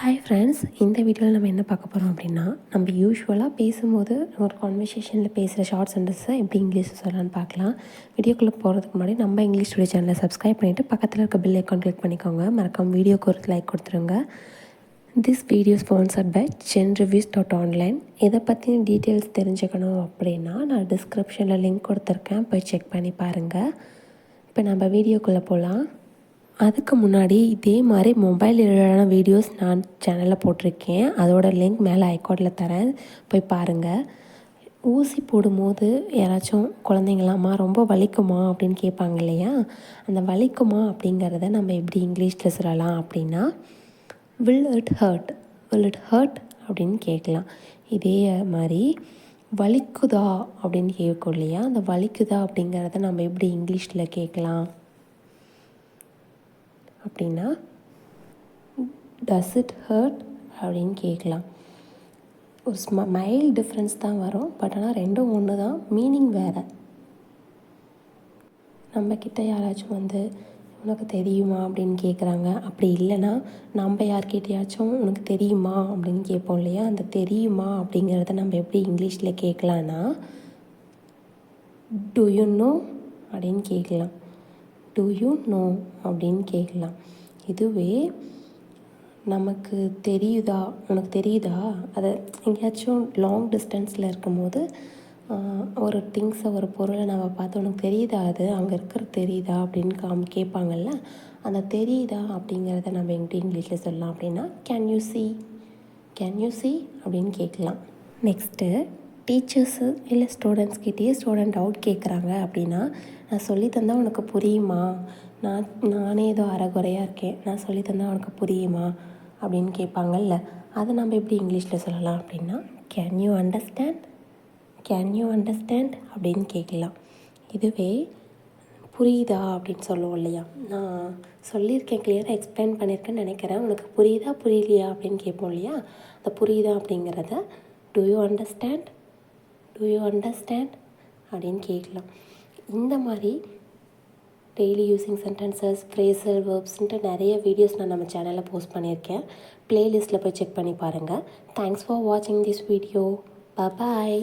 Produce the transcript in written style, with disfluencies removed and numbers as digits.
Hi friends, இந்த வீடியோவில் நம்ம என்ன பார்க்க போகிறோம் அப்படின்னா, நம்ம யூஸ்வலாக பேசும்போது ஒரு கான்வர்சேஷனில் பேசுகிற ஷார்ட் சென்டென்ஸை எப்படி இங்கிலீஷில் சொல்லலாம்னு பார்க்கலாம். வீடியோக்குள்ளே போகிறதுக்கு முன்னாடி நம்ம இங்கிலீஷ் ஸ்டுடியோ சேனலை சப்ஸ்கிரைப் பண்ணிவிட்டு பக்கத்தில் இருக்க பெல் ஐக்கான் கிளிக் பண்ணிக்கோங்க. மறக்காம வீடியோக்கு ஒரு லைக் கொடுத்துருங்க. This video sponsored by genreviews.online. இதை பற்றின டீட்டெயில்ஸ் தெரிஞ்சுக்கணும் அப்படின்னா நான் டிஸ்கிரிப்ஷனில் லிங்க் கொடுத்துருக்கேன், போய் செக் பண்ணி பாருங்கள். இப்போ நம்ம வீடியோக்குள்ளே போகலாம். அதுக்கு முன்னாடி இதே மாதிரி மொபைல் ரிலேட்டடான வீடியோஸ் நான் சேனலில் போட்டிருக்கேன். அதோட லிங்க் மேலே ஐகார்டில் தரேன், போய் பாருங்கள். ஊசி போடும்போது யாராச்சும் குழந்தைங்களாம்மா ரொம்ப வலிக்குமா அப்படின்னு கேட்பாங்க இல்லையா? அந்த வலிக்குமா அப்படிங்கிறத நம்ம எப்படி இங்கிலீஷில் சொல்லலாம் அப்படின்னா, will it hurt, will it hurt அப்படின்னு கேட்கலாம். இதே மாதிரி வலிக்குதா அப்படின்னு கேட்கும் இல்லையா? அந்த வலிக்குதா அப்படிங்கிறத நம்ம எப்படி இங்கிலீஷில் கேட்கலாம் அப்படின்னா, டஸ் இட் ஹர்ட் அப்படின்னு கேட்கலாம். ஒரு மைல்டு டிஃப்ரென்ஸ் தான் வரும், பட் ஆனால் ரெண்டும் ஒன்று தான், மீனிங் வேறு. நம்மக்கிட்ட யாராச்சும் உனக்கு தெரியுமா அப்படின்னு கேட்குறாங்க. அப்படி இல்லைன்னா நம்ம யார்கிட்டையாச்சும் உனக்கு தெரியுமா அப்படின்னு கேட்போம் இல்லையா? அந்த தெரியுமா அப்படிங்கிறத நம்ம எப்படி இங்கிலீஷில் கேட்கலான்னா, டு யூ நோ அப்படின்னு கேட்கலாம். டு யூ நோ அப்படின்னு கேட்கலாம். இதுவே நமக்கு தெரியுதா, உனக்கு தெரியுதா, அதை எங்கேயாச்சும் லாங் டிஸ்டன்ஸில் இருக்கும்போது ஒரு திங்ஸை, ஒரு பொருளை நம்ம பார்த்து உனக்கு தெரியுதா, அது அங்கே இருக்கிறது தெரியுதா அப்படின்னு கேட்பாங்கல்ல. அந்த தெரியுதா அப்படிங்கிறத நம்ம எப்படி இங்கிலீஷில் சொல்லலாம் அப்படின்னா, can you see, can you see அப்படின்னு கேட்கலாம். நெக்ஸ்ட்டு, டீச்சர்ஸு இல்லை ஸ்டூடெண்ட்ஸ்கிட்டேயே ஸ்டூடெண்ட் டவுட் கேட்குறாங்க அப்படின்னா, நான் சொல்லி தந்தால் உனக்கு புரியுமா, நானே ஏதோ அரைகுறையாக இருக்கேன், நான் சொல்லி தந்தால் உனக்கு புரியுமா அப்படின்னு கேட்பாங்கல்ல. அதை நம்ம எப்படி இங்கிலீஷில் சொல்லலாம் அப்படின்னா, can you understand, can you understand அப்படின்னு கேட்கலாம். இதுவே புரியுதா அப்படின்னு சொல்லுவோம் இல்லையா? நான் சொல்லியிருக்கேன், கிளியராக எக்ஸ்பிளைன் பண்ணியிருக்கேன்னு நினைக்கிறேன், உனக்கு புரியுதா புரியலையா அப்படின்னு கேட்போம் இல்லையா? அந்த புரியுதா அப்படிங்கிறத to you understand, to you understand அப்படின்னு கேட்கலாம். இந்த மாதிரி டெய்லி யூஸிங் சென்டென்சஸ், ஃப்ரேசல், வேர்ப்ஸ்ன்ட்டு நிறைய வீடியோஸ் நான் நம்ம சேனலில் போஸ்ட் பண்ணியிருக்கேன். ப்ளேலிஸ்ட்டில் போய் செக் பண்ணி பாருங்கள். தேங்க்ஸ் ஃபார் வாட்சிங் திஸ் வீடியோ. பாய்.